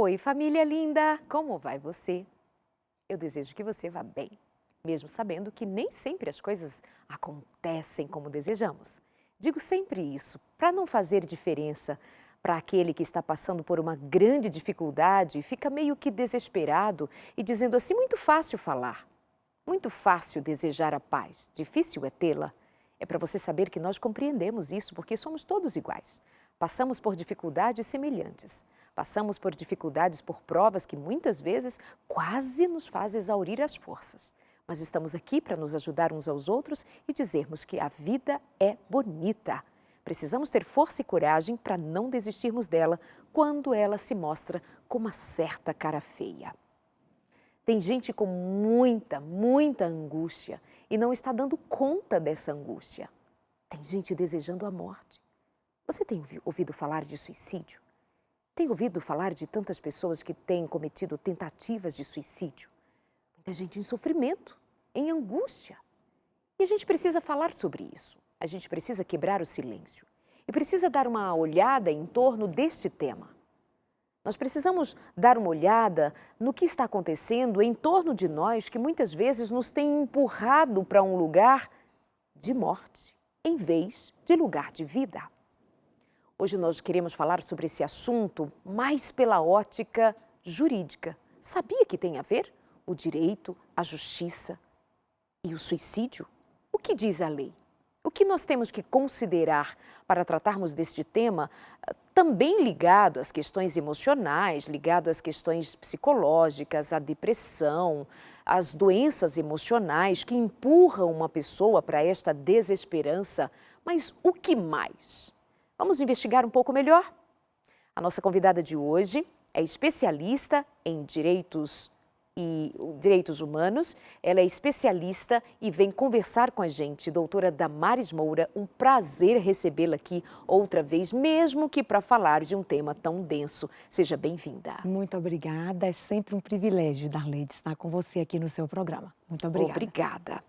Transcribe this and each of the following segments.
Oi, família linda! Como vai você? Eu desejo que você vá bem, mesmo sabendo que nem sempre as coisas acontecem como desejamos. Digo sempre isso, para não fazer diferença para aquele que está passando por uma grande dificuldade e fica meio que desesperado e dizendo assim: muito fácil falar, muito fácil desejar a paz, difícil é tê-la. É para você saber que nós compreendemos isso porque somos todos iguais. Passamos por dificuldades semelhantes. Passamos por dificuldades por provas que muitas vezes quase nos faz exaurir as forças. Mas estamos aqui para nos ajudar uns aos outros e dizermos que a vida é bonita. Precisamos ter força e coragem para não desistirmos dela quando ela se mostra com uma certa cara feia. Tem gente com muita angústia e não está dando conta dessa angústia. Tem gente desejando a morte. Você tem ouvido falar de suicídio? Tem ouvido falar de tantas pessoas que têm cometido tentativas de suicídio? Muita gente em sofrimento, em angústia. E a gente precisa falar sobre isso. A gente precisa quebrar o silêncio. E precisa dar uma olhada em torno deste tema. Nós precisamos dar uma olhada no que está acontecendo em torno de nós que muitas vezes nos tem empurrado para um lugar de morte, em vez de lugar de vida. Hoje nós queremos falar sobre esse assunto mais pela ótica jurídica. Sabia que tem a ver o direito, a justiça e o suicídio? O que diz a lei? O que nós temos que considerar para tratarmos deste tema, também ligado às questões emocionais, ligado às questões psicológicas, à depressão, às doenças emocionais que empurram uma pessoa para esta desesperança. Mas o que mais? Vamos investigar um pouco melhor? A nossa convidada de hoje é especialista em direitos humanos. Ela é especialista e vem conversar com a gente, doutora Damares Moura. Um prazer recebê-la aqui outra vez, mesmo que para falar de um tema tão denso. Seja bem-vinda. Muito obrigada. É sempre um privilégio, Darley, estar com você aqui no seu programa. Muito obrigada. Obrigada.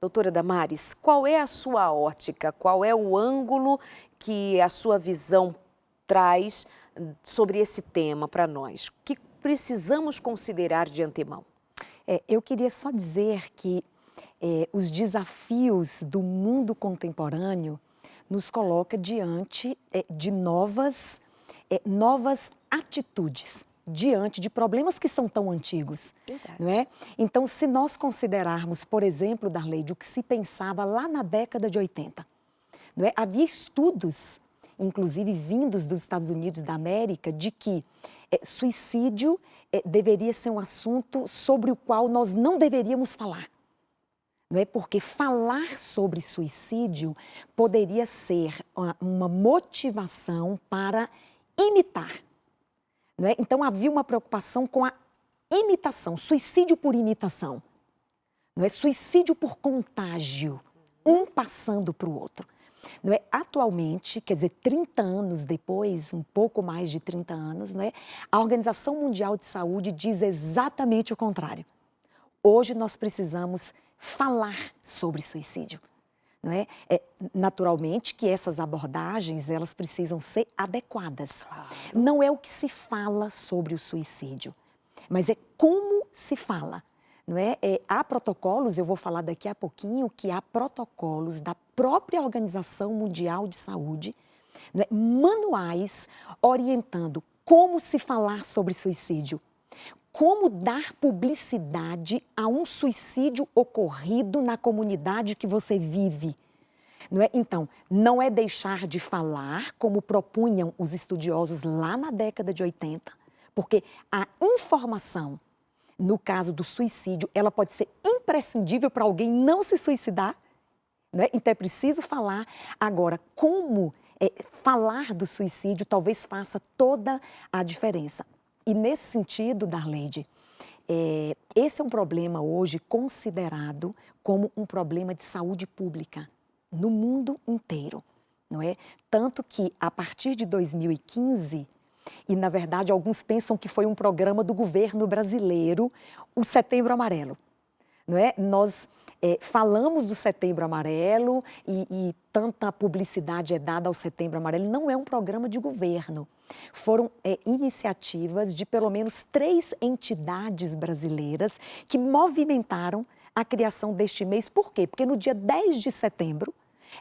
Doutora Damares, qual é a sua ótica, qual é o ângulo que a sua visão traz sobre esse tema para nós? O que precisamos considerar de antemão? Eu queria só dizer que os desafios do mundo contemporâneo nos coloca diante de novas atitudes, diante de problemas que são tão antigos, não é? Então, se nós considerarmos, por exemplo, Darley, o que se pensava lá na década de 80, não é? Havia estudos, inclusive vindos dos Estados Unidos da América, de que suicídio deveria ser um assunto sobre o qual nós não deveríamos falar. Não é? Porque falar sobre suicídio poderia ser uma motivação para imitar. Não é? Então, havia uma preocupação com a imitação, suicídio por imitação. Não é? Suicídio por contágio, um passando para o outro. Não é? Atualmente, quer dizer, 30 anos depois, um pouco mais de 30 anos, não é? A Organização Mundial de Saúde diz exatamente o contrário. Hoje nós precisamos falar sobre suicídio. Não é? Naturalmente que essas abordagens, elas precisam ser adequadas. Claro. Não é o que se fala sobre o suicídio, mas é como se fala. Não é? Há protocolos, eu vou falar daqui a pouquinho, que há protocolos da própria Organização Mundial de Saúde, não é? Manuais orientando como se falar sobre suicídio. Como dar publicidade a um suicídio ocorrido na comunidade que você vive. Não é? Então, não é deixar de falar, como propunham os estudiosos lá na década de 80, porque a informação, no caso do suicídio, ela pode ser imprescindível para alguém não se suicidar. Não é? Então, é preciso falar. Agora, como falar do suicídio talvez faça toda a diferença. E nesse sentido, Darley, esse é um problema hoje considerado como um problema de saúde pública no mundo inteiro, não é? Tanto que, a partir de 2015, e na verdade alguns pensam que foi um programa do governo brasileiro, o Setembro Amarelo, não é? Nós falamos do Setembro Amarelo e tanta publicidade é dada ao Setembro Amarelo. Não é um programa de governo. Foram iniciativas de pelo menos 3 entidades brasileiras que movimentaram a criação deste mês. Por quê? Porque no dia 10 de setembro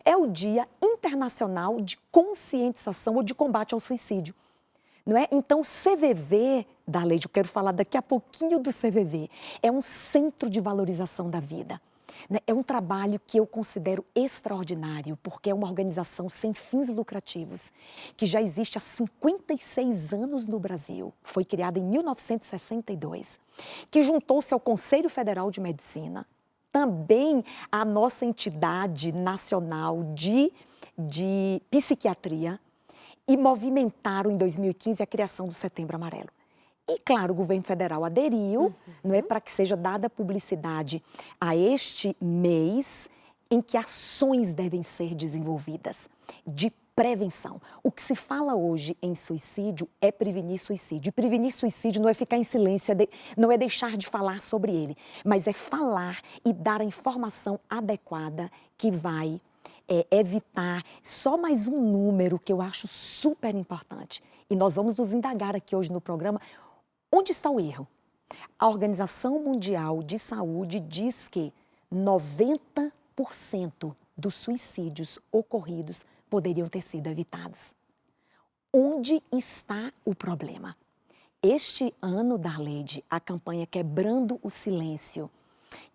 é o Dia Internacional de Conscientização ou de Combate ao Suicídio. Não é? Então, o CVV, Darleide, eu quero falar daqui a pouquinho do CVV, é um centro de valorização da vida. Né? É um trabalho que eu considero extraordinário, porque é uma organização sem fins lucrativos, que já existe há 56 anos no Brasil. Foi criada em 1962, que juntou-se ao Conselho Federal de Medicina, também à nossa entidade nacional de psiquiatria, e movimentaram em 2015 a criação do Setembro Amarelo. E, claro, o governo federal aderiu, não é, para que seja dada publicidade a este mês em que ações devem ser desenvolvidas de prevenção. O que se fala hoje em suicídio é prevenir suicídio. E prevenir suicídio não é ficar em silêncio, não é deixar de falar sobre ele, mas é falar e dar a informação adequada que vai evitar. Só mais um número que eu acho super importante. E nós vamos nos indagar aqui hoje no programa. Onde está o erro? A Organização Mundial de Saúde diz que 90% dos suicídios ocorridos poderiam ter sido evitados. Onde está o problema? Este ano, Darleide, a campanha Quebrando o Silêncio,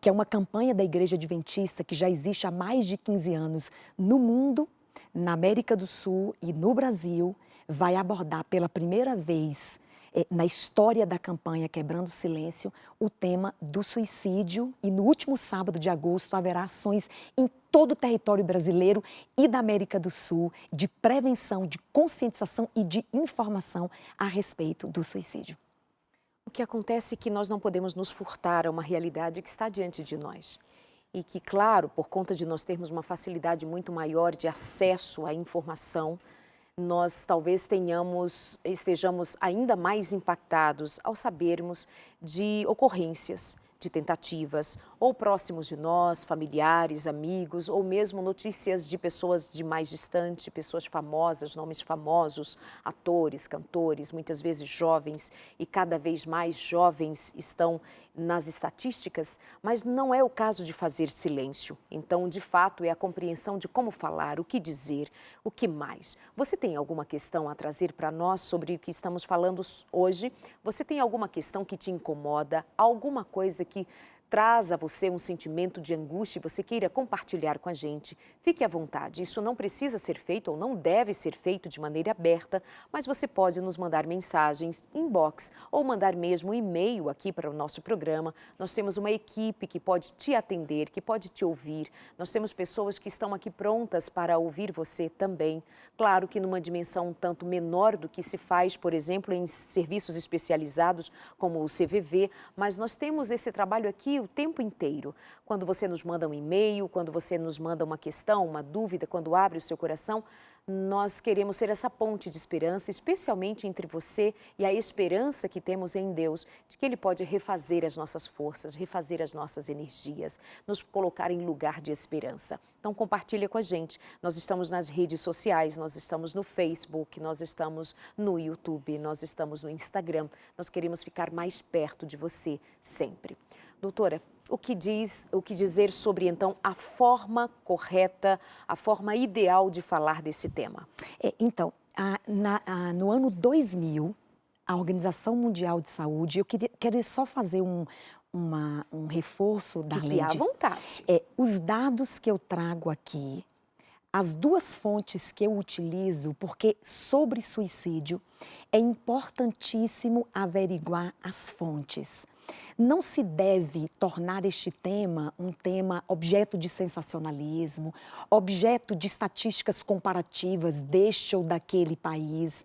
que é uma campanha da Igreja Adventista que já existe há mais de 15 anos no mundo, na América do Sul e no Brasil, vai abordar pela primeira vez na história da campanha Quebrando o Silêncio o tema do suicídio, e no último sábado de agosto haverá ações em todo o território brasileiro e da América do Sul de prevenção, de conscientização e de informação a respeito do suicídio. O que acontece é que nós não podemos nos furtar a uma realidade que está diante de nós. E que, claro, por conta de nós termos uma facilidade muito maior de acesso à informação, nós talvez estejamos ainda mais impactados ao sabermos de ocorrências, de tentativas, ou próximos de nós, familiares, amigos, ou mesmo notícias de pessoas de mais distante, pessoas famosas, nomes famosos, atores, cantores, muitas vezes jovens, e cada vez mais jovens estão nas estatísticas, mas não é o caso de fazer silêncio. Então, de fato, é a compreensão de como falar, o que dizer, o que mais. Você tem alguma questão a trazer para nós sobre o que estamos falando hoje? Você tem alguma questão que te incomoda, alguma coisa que traz a você um sentimento de angústia e você queira compartilhar com a gente? Fique à vontade, isso não precisa ser feito ou não deve ser feito de maneira aberta, mas você pode nos mandar mensagens, inbox ou mandar mesmo um e-mail aqui para o nosso programa. Nós temos uma equipe que pode te atender, que pode te ouvir. Nós temos pessoas que estão aqui prontas para ouvir você também. Claro que numa dimensão um tanto menor do que se faz, por exemplo, em serviços especializados como o CVV, mas nós temos esse trabalho aqui o tempo inteiro. Quando você nos manda um e-mail, quando você nos manda uma questão, uma dúvida, quando abre o seu coração, nós queremos ser essa ponte de esperança, especialmente entre você e a esperança que temos em Deus, de que Ele pode refazer as nossas forças, refazer as nossas energias, nos colocar em lugar de esperança. Então compartilha com a gente. Nós estamos nas redes sociais, nós estamos no Facebook, nós estamos no YouTube, nós estamos no Instagram. Nós queremos ficar mais perto de você sempre. Doutora, o que dizer sobre, então, a forma correta, a forma ideal de falar desse tema? Então, no ano 2000, a Organização Mundial de Saúde, eu queria só fazer um reforço, Darleide. Fique à vontade. Os dados que eu trago aqui, as 2 fontes que eu utilizo, porque sobre suicídio é importantíssimo averiguar as fontes. Não se deve tornar este tema um tema objeto de sensacionalismo, objeto de estatísticas comparativas deste ou daquele país.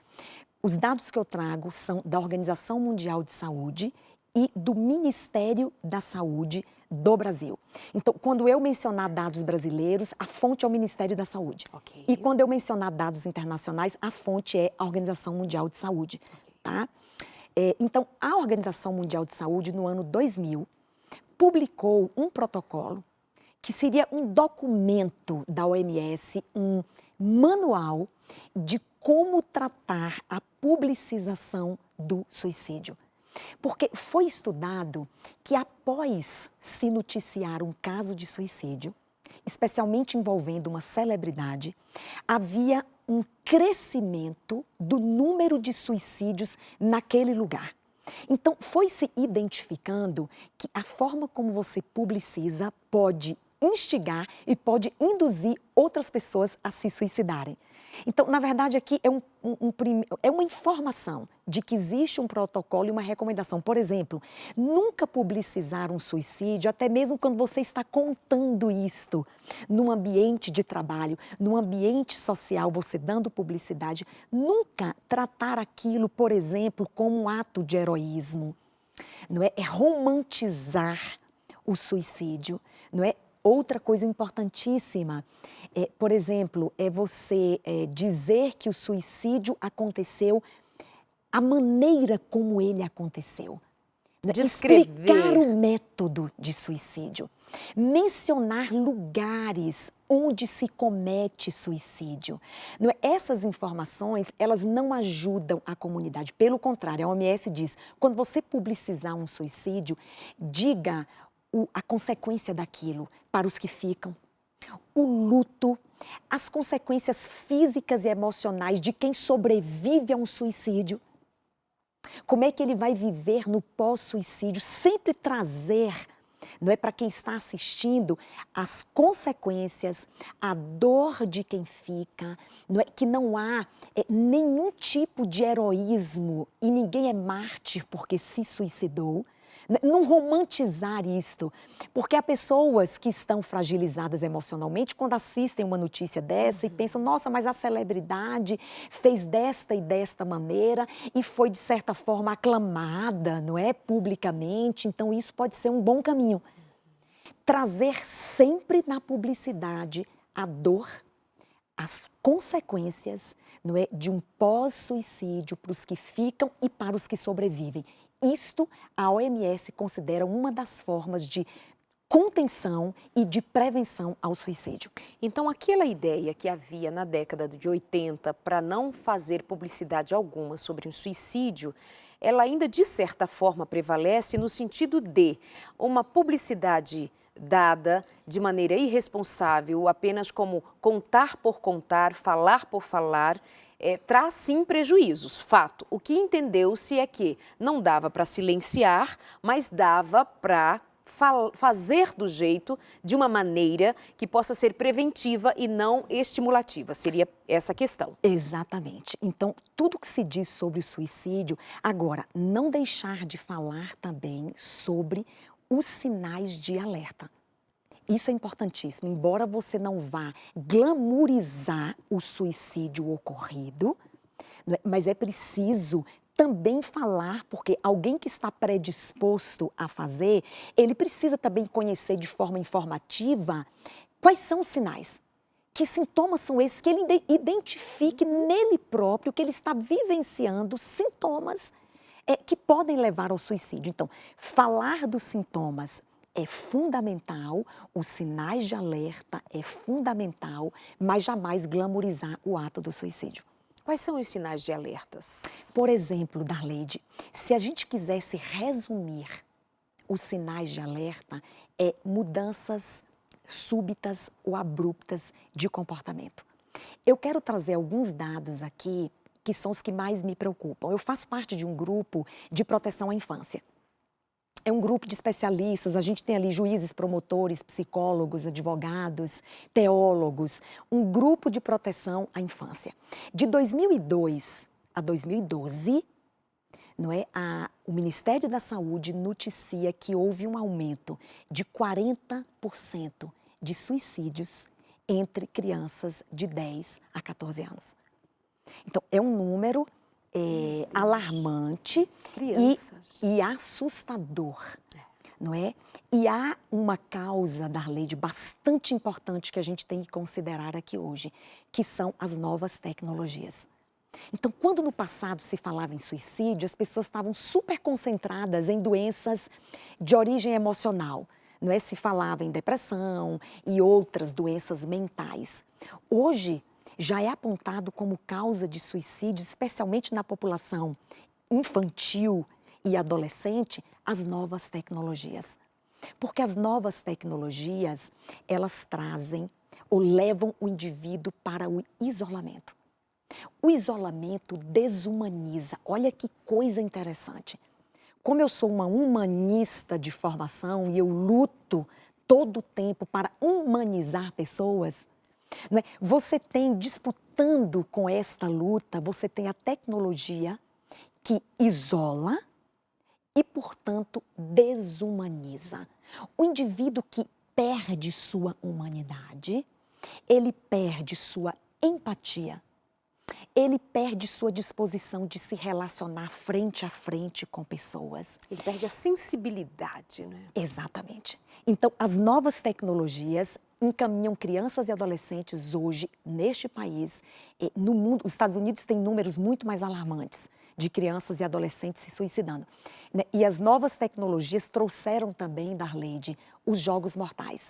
Os dados que eu trago são da Organização Mundial de Saúde e do Ministério da Saúde do Brasil. Então, quando eu mencionar dados brasileiros, a fonte é o Ministério da Saúde. Okay. E quando eu mencionar dados internacionais, a fonte é a Organização Mundial de Saúde. Okay. Tá? Então, a Organização Mundial de Saúde, no ano 2000, publicou um protocolo que seria um documento da OMS, um manual de como tratar a publicização do suicídio. Porque foi estudado que após se noticiar um caso de suicídio, especialmente envolvendo uma celebridade, havia um crescimento do número de suicídios naquele lugar. Então, foi se identificando que a forma como você publiciza pode instigar e pode induzir outras pessoas a se suicidarem. Então, na verdade, aqui é uma informação de que existe um protocolo e uma recomendação. Por exemplo, nunca publicizar um suicídio, até mesmo quando você está contando isto num ambiente de trabalho, num ambiente social, você dando publicidade. Nunca tratar aquilo, por exemplo, como um ato de heroísmo. Não é? É romantizar o suicídio, não é? Outra coisa importantíssima, por exemplo, é você dizer que o suicídio aconteceu, a maneira como ele aconteceu. Explicar o método de suicídio. Mencionar lugares onde se comete suicídio. Não é? Essas informações, elas não ajudam a comunidade. Pelo contrário, a OMS diz, quando você publicizar um suicídio, diga a consequência daquilo para os que ficam, o luto, as consequências físicas e emocionais de quem sobrevive a um suicídio. Como é que ele vai viver no pós-suicídio? Sempre trazer, não é, para quem está assistindo, as consequências, a dor de quem fica, não é, que não há nenhum tipo de heroísmo e ninguém é mártir porque se suicidou. Não romantizar isto, porque há pessoas que estão fragilizadas emocionalmente quando assistem uma notícia dessa e pensam, nossa, mas a celebridade fez desta e desta maneira e foi, de certa forma, aclamada, não é, publicamente, então isso pode ser um bom caminho. Trazer sempre na publicidade a dor, as consequências, não é, de um pós-suicídio para os que ficam e para os que sobrevivem. Isto a OMS considera uma das formas de contenção e de prevenção ao suicídio. Então, aquela ideia que havia na década de 80 para não fazer publicidade alguma sobre um suicídio, ela ainda de certa forma prevalece no sentido de uma publicidade dada de maneira irresponsável, apenas como contar por contar, falar por falar, traz sim prejuízos, fato. O que entendeu-se é que não dava para silenciar, mas dava para fazer do jeito, de uma maneira que possa ser preventiva e não estimulativa. Seria essa a questão. Exatamente. Então, tudo que se diz sobre o suicídio, agora, não deixar de falar também sobre os sinais de alerta. Isso é importantíssimo, embora você não vá glamourizar o suicídio ocorrido, mas é preciso também falar, porque alguém que está predisposto a fazer, ele precisa também conhecer de forma informativa quais são os sinais. Que sintomas são esses, que ele identifique nele próprio, que ele está vivenciando sintomas que podem levar ao suicídio. Então, falar dos sintomas é fundamental, os sinais de alerta é fundamental, mas jamais glamourizar o ato do suicídio. Quais são os sinais de alertas? Por exemplo, Darleide, se a gente quisesse resumir os sinais de alerta, é mudanças súbitas ou abruptas de comportamento. Eu quero trazer alguns dados aqui que são os que mais me preocupam. Eu faço parte de um grupo de proteção à infância. É um grupo de especialistas, a gente tem ali juízes, promotores, psicólogos, advogados, teólogos, um grupo de proteção à infância. De 2002 a 2012, não é, o Ministério da Saúde noticia que houve um aumento de 40% de suicídios entre crianças de 10 a 14 anos. Então, é um número alarmante e assustador, não é? E há uma causa, Darleide, bastante importante que a gente tem que considerar aqui hoje, que são as novas tecnologias. Então, quando no passado se falava em suicídio, as pessoas estavam super concentradas em doenças de origem emocional. Não é? Se falava em depressão e outras doenças mentais. Hoje, já é apontado como causa de suicídio, especialmente na população infantil e adolescente, as novas tecnologias. Porque as novas tecnologias, elas trazem ou levam o indivíduo para o isolamento. O isolamento desumaniza. Olha que coisa interessante. Como eu sou uma humanista de formação e eu luto todo o tempo para humanizar pessoas, não é? Você tem, disputando com esta luta, você tem a tecnologia que isola e, portanto, desumaniza. O indivíduo que perde sua humanidade, ele perde sua empatia, ele perde sua disposição de se relacionar frente a frente com pessoas. Ele perde a sensibilidade, né? Exatamente. Então, as novas tecnologias encaminham crianças e adolescentes hoje, neste país, no mundo. Os Estados Unidos têm números muito mais alarmantes de crianças e adolescentes se suicidando, né? E as novas tecnologias trouxeram também, Darleide, os jogos mortais.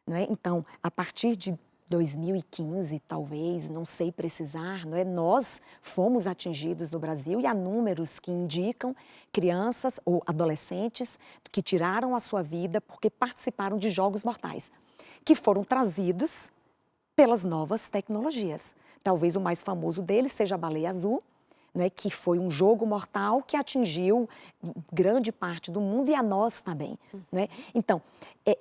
Não é? Então, a partir de 2015, talvez, não sei precisar, não é? Nós fomos atingidos no Brasil e há números que indicam crianças ou adolescentes que tiraram a sua vida porque participaram de jogos mortais, que foram trazidos pelas novas tecnologias. Talvez o mais famoso deles seja a Baleia Azul, né, que foi um jogo mortal que atingiu grande parte do mundo e a nós também. Né? Então,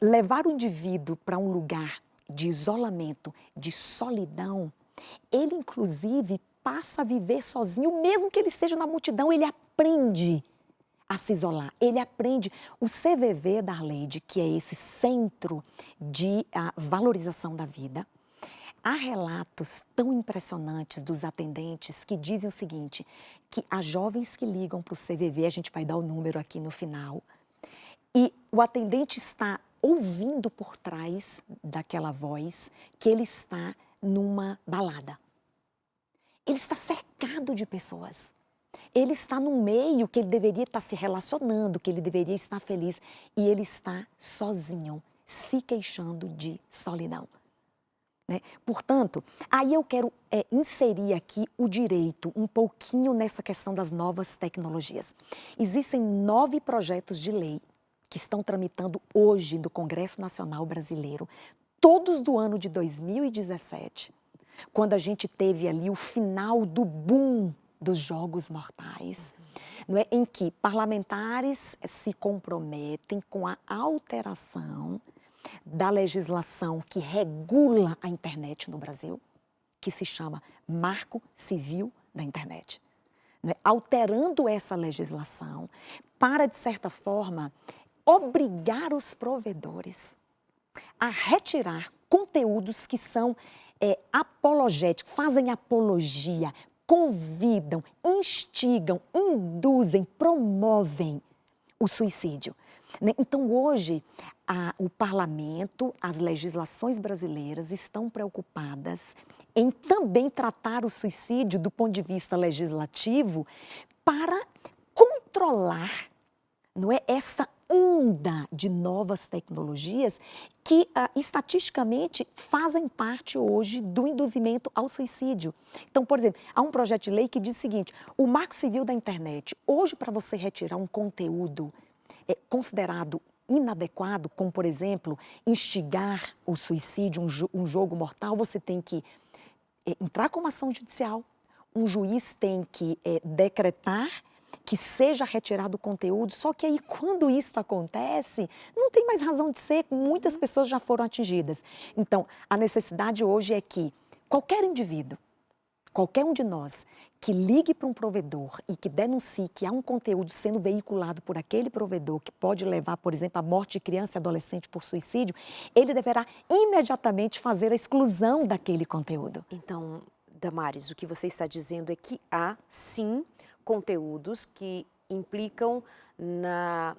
levar o indivíduo para um lugar de isolamento, de solidão, ele inclusive passa a viver sozinho, mesmo que ele esteja na multidão, ele aprende a se isolar, ele aprende. O CVV, Darleide, que é esse centro de valorização da vida, há relatos tão impressionantes dos atendentes que dizem o seguinte, que há jovens que ligam para o CVV, a gente vai dar o número aqui no final, e o atendente está ouvindo por trás daquela voz que ele está numa balada. Ele está cercado de pessoas. Ele está num meio que ele deveria estar se relacionando, que ele deveria estar feliz, e ele está sozinho, se queixando de solidão. Né? Portanto, aí eu quero inserir aqui o direito um pouquinho nessa questão das novas tecnologias. Existem 9 projetos de lei que estão tramitando hoje no Congresso Nacional Brasileiro, todos do ano de 2017, quando a gente teve ali o final do boom dos jogos mortais, não é? Em que parlamentares se comprometem com a alteração da legislação que regula a internet no Brasil, que se chama Marco Civil da Internet. Né? Alterando essa legislação para, de certa forma, obrigar os provedores a retirar conteúdos que são apologéticos, fazem apologia, convidam, instigam, induzem, promovem o suicídio. Então, hoje, o parlamento, as legislações brasileiras estão preocupadas em também tratar o suicídio do ponto de vista legislativo para controlar, não é, essa onda de novas tecnologias que, estatisticamente, fazem parte hoje do induzimento ao suicídio. Então, por exemplo, há um projeto de lei que diz o seguinte, o Marco Civil da Internet, hoje, para você retirar um conteúdo considerado inadequado, como, por exemplo, instigar o suicídio, um jogo mortal, você tem que entrar com uma ação judicial, um juiz tem que decretar que seja retirado o conteúdo, só que aí, quando isso acontece, não tem mais razão de ser, muitas pessoas já foram atingidas. Então, a necessidade hoje é que qualquer indivíduo, qualquer um de nós que ligue para um provedor e que denuncie que há um conteúdo sendo veiculado por aquele provedor que pode levar, por exemplo, à morte de criança e adolescente por suicídio, ele deverá imediatamente fazer a exclusão daquele conteúdo. Então, Damares, o que você está dizendo é que há, sim, conteúdos que implicam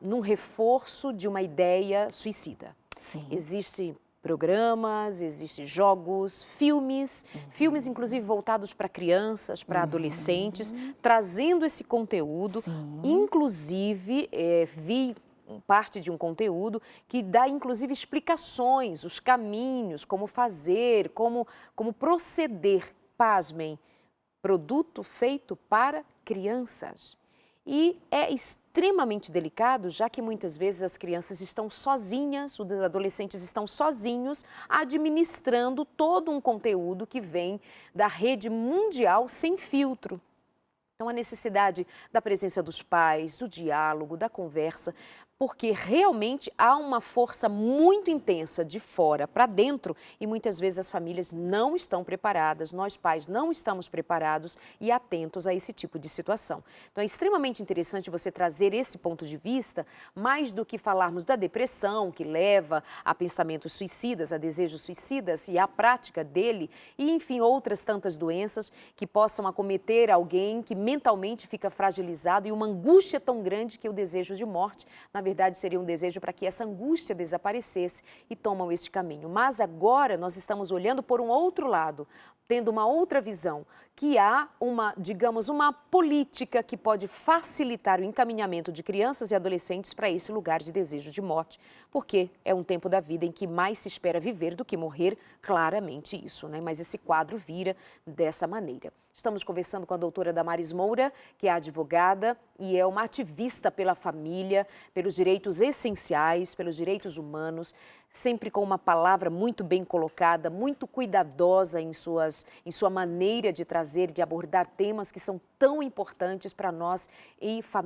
num reforço de uma ideia suicida. Sim. Existe, programas, existem jogos, filmes inclusive voltados para crianças, para adolescentes, trazendo esse conteúdo. Sim. Inclusive, vi parte de um conteúdo que dá inclusive explicações, os caminhos, como fazer, como proceder. Pasmem, produto feito para crianças. E é extremamente delicado, já que muitas vezes as crianças estão sozinhas, os adolescentes estão sozinhos, administrando todo um conteúdo que vem da rede mundial sem filtro. Então, a necessidade da presença dos pais, do diálogo, da conversa, porque realmente há uma força muito intensa de fora para dentro e muitas vezes as famílias não estão preparadas, nós pais não estamos preparados e atentos a esse tipo de situação. Então, é extremamente interessante você trazer esse ponto de vista, mais do que falarmos da depressão, que leva a pensamentos suicidas, a desejos suicidas e a prática dele, e enfim, outras tantas doenças que possam acometer alguém que mentalmente fica fragilizado e uma angústia tão grande que o desejo de morte, na verdade, seria um desejo para que essa angústia desaparecesse e tomam este caminho. Mas agora nós estamos olhando por um outro lado, tendo uma outra visão, que há digamos, uma política que pode facilitar o encaminhamento de crianças e adolescentes para esse lugar de desejo de morte, porque é um tempo da vida em que mais se espera viver do que morrer, claramente isso, né? Mas esse quadro vira dessa maneira. Estamos conversando com a doutora Damaris Moura, que é advogada e é uma ativista pela família, pelos direitos essenciais, pelos direitos humanos, sempre com uma palavra muito bem colocada, muito cuidadosa em sua maneira de trazer, de abordar temas que são tão importantes para nós,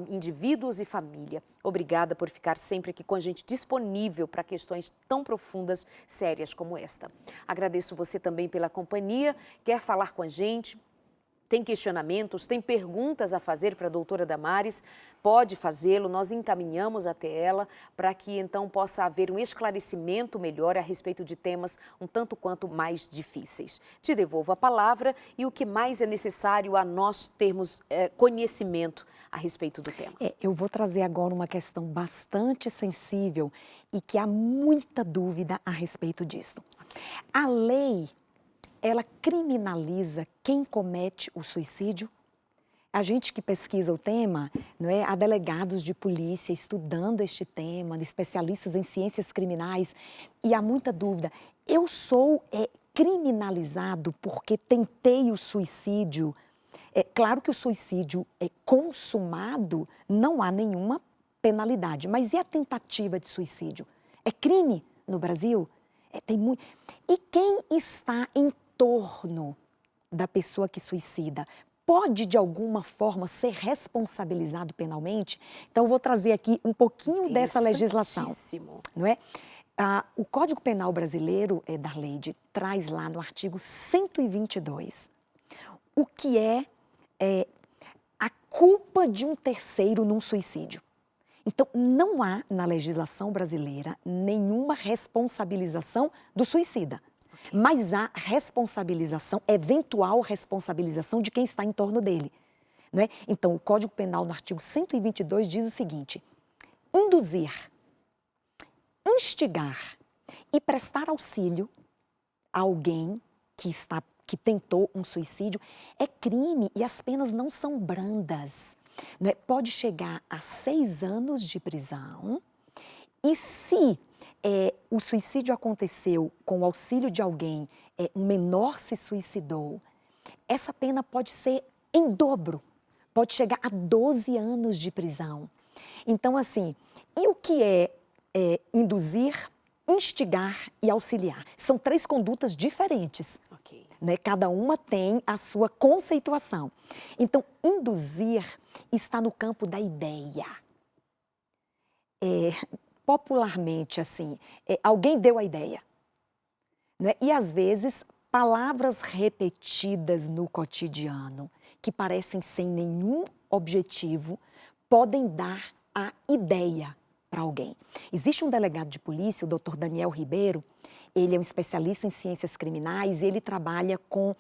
indivíduos e família. Obrigada por ficar sempre aqui com a gente, disponível para questões tão profundas, sérias como esta. Agradeço você também pela companhia, quer falar com a gente? Tem questionamentos, tem perguntas a fazer para a doutora Damaris, pode fazê-lo, nós encaminhamos até ela para que então possa haver um esclarecimento melhor a respeito de temas um tanto quanto mais difíceis. Te devolvo a palavra e o que mais é necessário a nós termos conhecimento a respeito do tema. Eu vou trazer agora uma questão bastante sensível e que há muita dúvida a respeito disso. A lei, ela criminaliza quem comete o suicídio? A gente que pesquisa o tema, não é? Há delegados de polícia estudando este tema, especialistas em ciências criminais, e há muita dúvida. Eu sou criminalizado porque tentei o suicídio? É claro que o suicídio consumado não há nenhuma penalidade, mas e a tentativa de suicídio? É crime no Brasil? Tem muito. E quem está em torno da pessoa que suicida pode, de alguma forma, ser responsabilizado penalmente? Então, eu vou trazer aqui um pouquinho dessa legislação. Não é? O Código Penal brasileiro, Darleide, traz lá no artigo 122 o que é a culpa de um terceiro num suicídio. Então, não há na legislação brasileira nenhuma responsabilização do suicida. Mas há responsabilização, eventual responsabilização de quem está em torno dele. Não é? Então, o Código Penal, no artigo 122, diz o seguinte: induzir, instigar e prestar auxílio a alguém que tentou um suicídio é crime e as penas não são brandas. Não é? Pode chegar a 6 anos de prisão e se o suicídio aconteceu com o auxílio de alguém, um menor se suicidou, essa pena pode ser em dobro, pode chegar a 12 anos de prisão. Então, assim, e o que é induzir, instigar e auxiliar? São 3 condutas diferentes. Okay. Né? Cada uma tem a sua conceituação. Então, induzir está no campo da ideia. Popularmente, assim, alguém deu a ideia. Né? E, às vezes, palavras repetidas no cotidiano, que parecem sem nenhum objetivo, podem dar a ideia para alguém. Existe um delegado de polícia, o Dr. Daniel Ribeiro, ele é um especialista em ciências criminais e ele trabalha com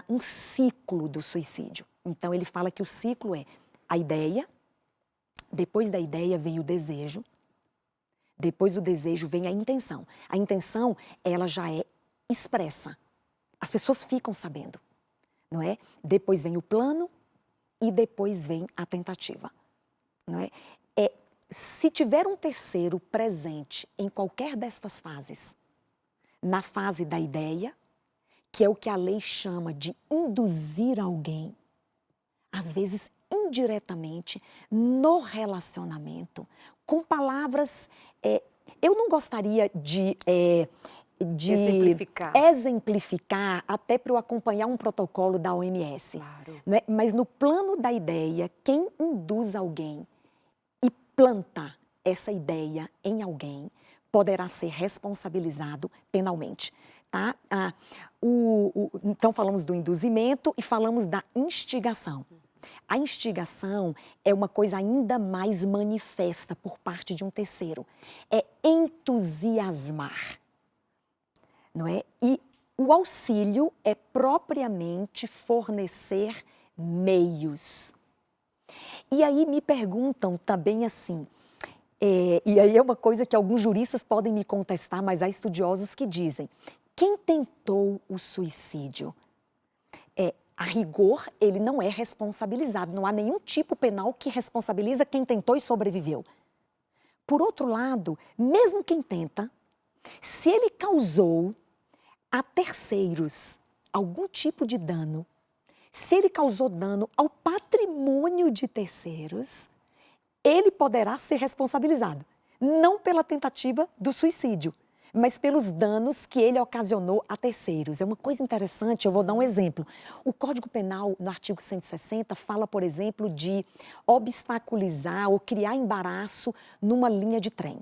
um ciclo do suicídio. Então, ele fala que o ciclo é a ideia, depois da ideia vem o desejo, Depois do desejo vem a intenção. A intenção, ela já é expressa. As pessoas ficam sabendo, não é? Depois vem o plano e depois vem a tentativa, não é? Se tiver um terceiro presente em qualquer destas fases, na fase da ideia, que é o que a lei chama de induzir alguém, às vezes indiretamente, no relacionamento, com palavras. Eu não gostaria de exemplificar, até para eu acompanhar um protocolo da OMS. Claro. Né? Mas no plano da ideia, quem induz alguém e planta essa ideia em alguém poderá ser responsabilizado penalmente. Tá? Então, falamos do induzimento e falamos da instigação. A instigação é uma coisa ainda mais manifesta por parte de um terceiro. É entusiasmar, não é? E o auxílio é propriamente fornecer meios. E aí me perguntam também assim, e aí é uma coisa que alguns juristas podem me contestar, mas há estudiosos que dizem, quem tentou o suicídio? A rigor, ele não é responsabilizado. Não há nenhum tipo penal que responsabiliza quem tentou e sobreviveu. Por outro lado, mesmo quem tenta, se ele causou a terceiros algum tipo de dano, se ele causou dano ao patrimônio de terceiros, ele poderá ser responsabilizado. Não pela tentativa do suicídio, mas pelos danos que ele ocasionou a terceiros. É uma coisa interessante, eu vou dar um exemplo. O Código Penal, no artigo 160, fala, por exemplo, de obstaculizar ou criar embaraço numa linha de trem.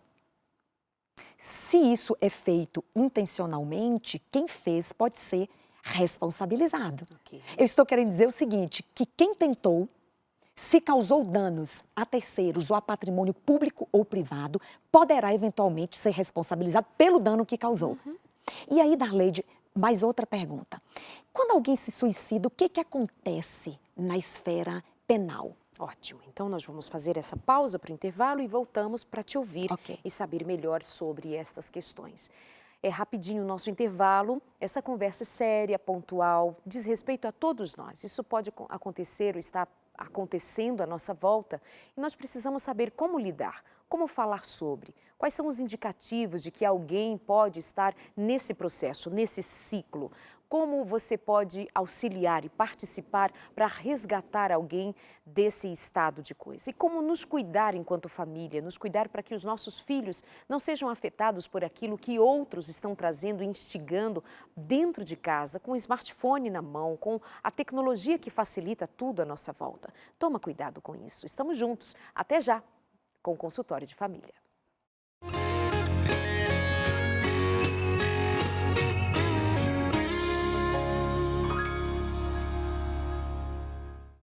Se isso é feito intencionalmente, quem fez pode ser responsabilizado. Okay. Eu estou querendo dizer o seguinte, que quem tentou, se causou danos a terceiros ou a patrimônio público ou privado, poderá eventualmente ser responsabilizado pelo dano que causou. E aí, Darleide, mais outra pergunta. Quando alguém se suicida, o que acontece na esfera penal? Ótimo. Então, nós vamos fazer essa pausa para o intervalo e voltamos para te ouvir e saber melhor sobre estas questões. É rapidinho o nosso intervalo, essa conversa é séria, pontual, diz respeito a todos nós. Isso pode acontecer ou está acontecendo à nossa volta e nós precisamos saber como lidar, como falar sobre, quais são os indicativos de que alguém pode estar nesse processo, nesse ciclo. Como você pode auxiliar e participar para resgatar alguém desse estado de coisa? E como nos cuidar enquanto família, nos cuidar para que os nossos filhos não sejam afetados por aquilo que outros estão trazendo e instigando dentro de casa, com o smartphone na mão, com a tecnologia que facilita tudo à nossa volta. Toma cuidado com isso. Estamos juntos. Até já com o Consultório de Família.